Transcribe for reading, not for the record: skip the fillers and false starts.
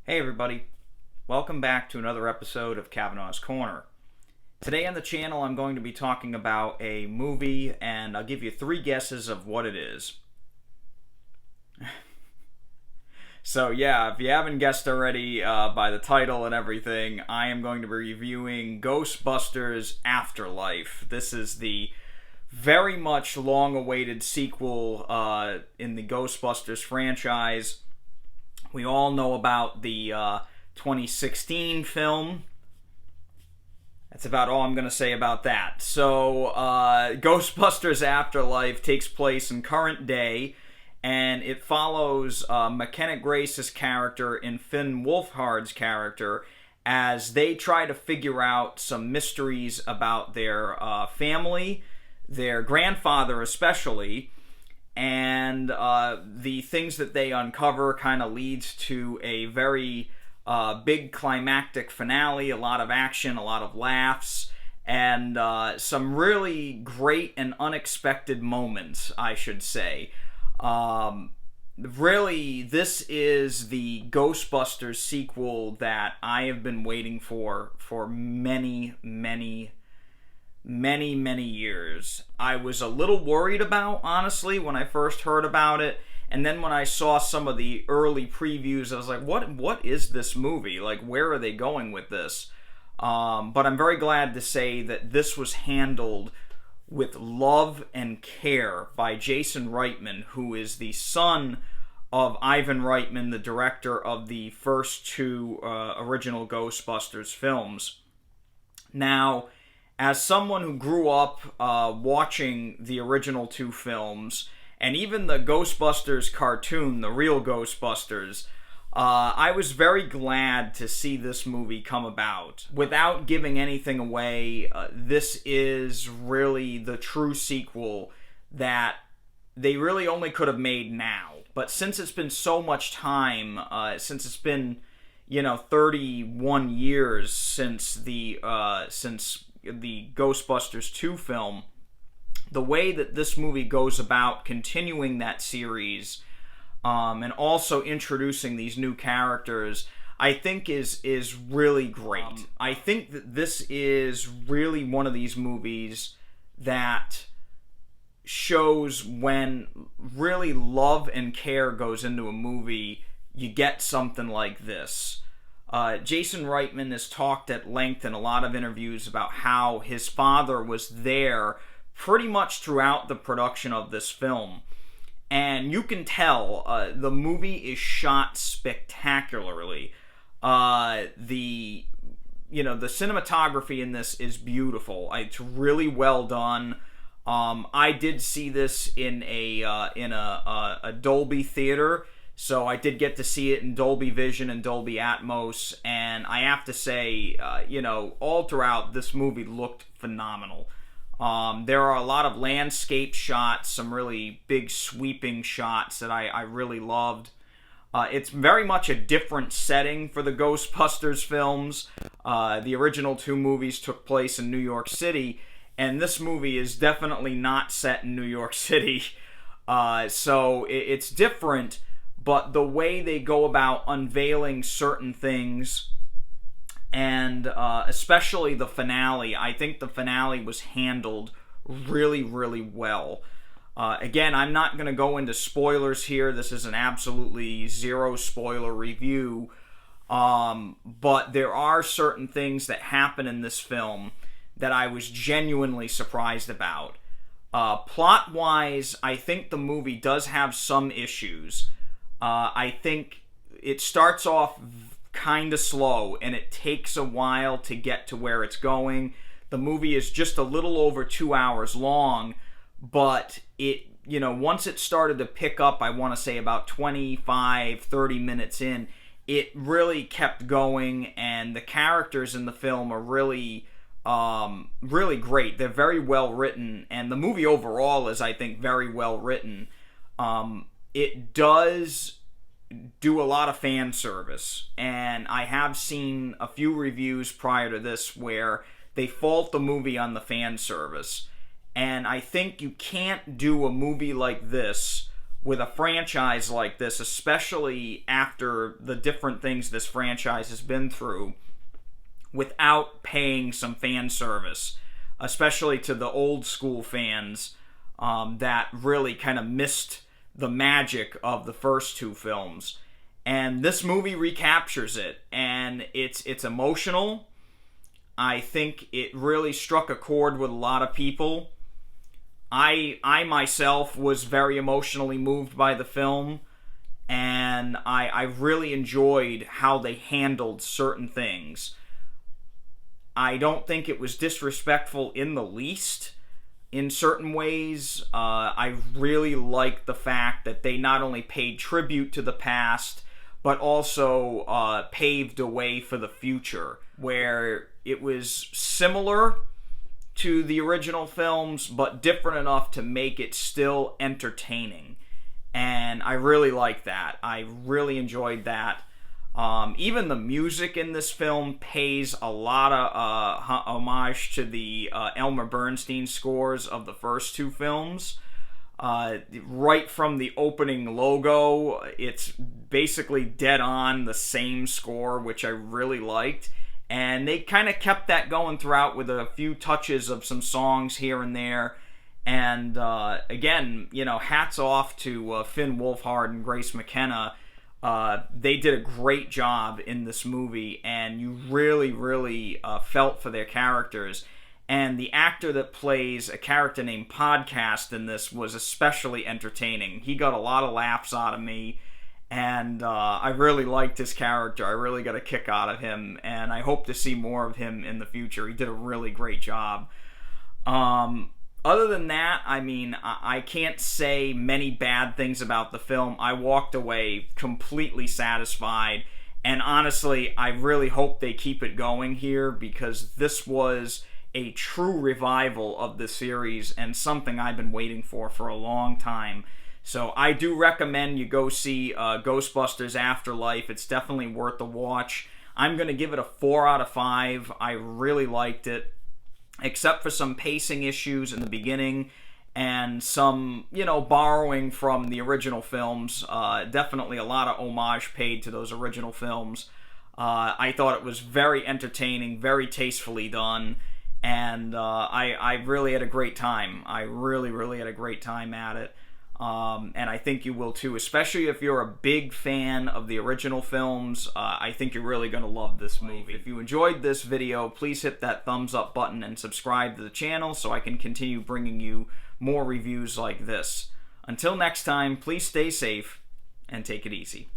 Hey everybody, welcome back to another episode of Cavanaugh's Corner. Today on the channel I'm going to be talking about a movie and I'll give you 3 guesses of what it is. So yeah, if you haven't guessed already by the title and everything, I am going to be reviewing Ghostbusters Afterlife. This is the very much long-awaited sequel in the Ghostbusters franchise. We all know about the 2016 film. That's about all I'm going to say about that. So, Ghostbusters Afterlife takes place in current day, and it follows McKenna Grace's character and Finn Wolfhard's character as they try to figure out some mysteries about their family, their grandfather especially, and the things that they uncover kind of leads to a very big climactic finale, a lot of action, a lot of laughs, and some really great and unexpected moments, I should say. Really, this is the Ghostbusters sequel that I have been waiting for many years. I was a little worried about, honestly, when I first heard about it, and then when I saw some of the early previews, I was like, what is this movie? Like, where are they going with this? But I'm very glad to say that this was handled with love and care by Jason Reitman, who is the son of Ivan Reitman, the director of the first 2 original Ghostbusters films. Now, as someone who grew up watching the original 2 films, and even the Ghostbusters cartoon, the real Ghostbusters, I was very glad to see this movie come about. Without giving anything away, this is really the true sequel that they really only could have made now. But since it's been so much time, since it's been, 31 years since the Ghostbusters 2 film, the way that this movie goes about continuing that series and also introducing these new characters, I think is really great. I think that this is really one of these movies that shows when really love and care goes into a movie, you get something like this. Jason Reitman has talked at length in a lot of interviews about how his father was there pretty much throughout the production of this film. And you can tell the movie is shot spectacularly. The cinematography in this is beautiful. It's really well done. I did see this in a Dolby theater. So I did get to see it in Dolby Vision and Dolby Atmos, and I have to say, all throughout, this movie looked phenomenal. There are a lot of landscape shots, some really big sweeping shots that I really loved. It's very much a different setting for the Ghostbusters films. The original 2 movies took place in New York City, and this movie is definitely not set in New York City. So it's different. But the way they go about unveiling certain things, and especially the finale, I think the finale was handled really, really well. Again, I'm not going to go into spoilers here. This is an absolutely zero spoiler review. But there are certain things that happen in this film that I was genuinely surprised about. Plot-wise, I think the movie does have some issues. I think it starts off kind of slow, and it takes a while to get to where it's going. The movie is just a little over 2 hours long, but once it started to pick up, I want to say about 25, 30 minutes in, it really kept going, and the characters in the film are really great. They're very well written, and the movie overall is, I think, very well written. It does do a lot of fan service, and I have seen a few reviews prior to this where they fault the movie on the fan service, and I think you can't do a movie like this with a franchise like this, especially after the different things this franchise has been through, without paying some fan service, especially to the old school fans that really kind of missed the magic of the first two films. And this movie recaptures it, and it's emotional. I think it really struck a chord with a lot of people. I myself was very emotionally moved by the film, and I really enjoyed how they handled certain things. I don't think it was disrespectful in the least in certain ways. I really liked the fact that they not only paid tribute to the past, but also paved a way for the future, where it was similar to the original films, but different enough to make it still entertaining. And I really liked that. I really enjoyed that. Even the music in this film pays a lot of homage to the Elmer Bernstein scores of the first two films. Right from the opening logo, it's basically dead on the same score, which I really liked. And they kind of kept that going throughout with a few touches of some songs here and there. And again, hats off to Finn Wolfhard and Grace McKenna. They did a great job in this movie, and you really, really felt for their characters. And the actor that plays a character named Podcast in this was especially entertaining. He got a lot of laughs out of me, and I really liked his character. I really got a kick out of him, and I hope to see more of him in the future. He did a really great job. Other than that, I mean, I can't say many bad things about the film. I walked away completely satisfied, and honestly, I really hope they keep it going here, because this was a true revival of the series and something I've been waiting for a long time. So I do recommend you go see Ghostbusters Afterlife. It's definitely worth the watch. I'm going to give it a 4 out of 5. I really liked it, except for some pacing issues in the beginning and some, borrowing from the original films. Definitely a lot of homage paid to those original films. I thought it was very entertaining, very tastefully done, and I really had a great time. I really, really had a great time at it. And I think you will too, especially if you're a big fan of the original films. I think you're really going to love this movie. If you enjoyed this video, please hit that thumbs up button and subscribe to the channel so I can continue bringing you more reviews like this. Until next time, please stay safe and take it easy.